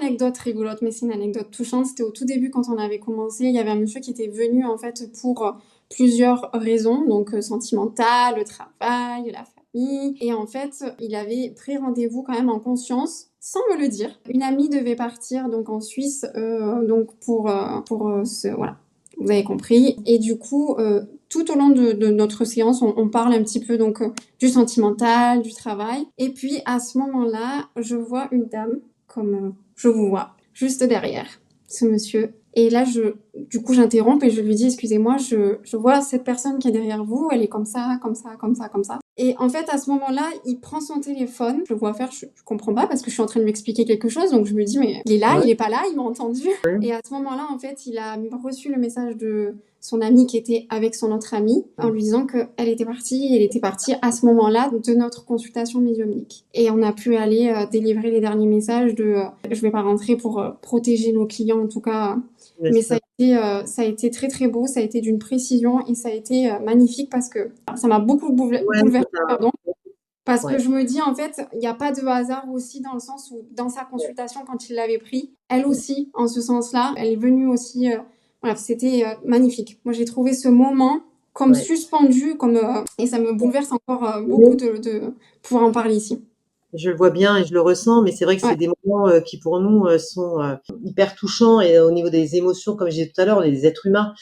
anecdote rigolote, mais c'est une anecdote touchante. C'était au tout début quand on avait commencé. Il y avait un monsieur qui était venu en fait pour plusieurs raisons, donc sentimentales, le travail, la famille. Et en fait, il avait pris rendez-vous quand même en conscience, sans me le dire. Une amie devait partir donc en Suisse, donc voilà. Vous avez compris. Et du coup, tout au long de notre séance, on parle un petit peu donc du sentimental, du travail. Et puis à ce moment-là, je vois une dame, comme je vous vois, juste derrière ce monsieur. Et là, du coup, j'interromps et je lui dis, excusez-moi, je vois cette personne qui est derrière vous, elle est comme ça, comme ça, comme ça, comme ça. Et en fait, à ce moment-là, il prend son téléphone, je le vois faire, je comprends pas parce que je suis en train de lui expliquer quelque chose, donc je me dis, mais il est là, Ouais. il est pas là, il m'a entendu. Et à ce moment-là, en fait, il a reçu le message de son amie qui était avec son autre amie en lui disant qu'elle était partie à ce moment-là de notre consultation médiumnique. Et on a pu aller délivrer les derniers messages je vais pas rentrer pour protéger nos clients en tout cas, mais ça a été très très beau, ça a été d'une précision et ça a été magnifique parce que ça m'a beaucoup Ouais, bouleversée, pardon. Parce que ouais, je me dis, en fait, il n'y a pas de hasard aussi dans le sens où, dans sa consultation, quand il l'avait pris, elle aussi, en ce sens-là, elle est venue aussi. Voilà, c'était magnifique. Moi, j'ai trouvé ce moment comme ouais. suspendu, et ça me bouleverse encore beaucoup Oui, de pouvoir en parler ici. je le vois bien et je le ressens, mais c'est vrai que Ouais, c'est des moments qui pour nous sont hyper touchants et au niveau des émotions, comme je disais tout à l'heure, on est des êtres humains.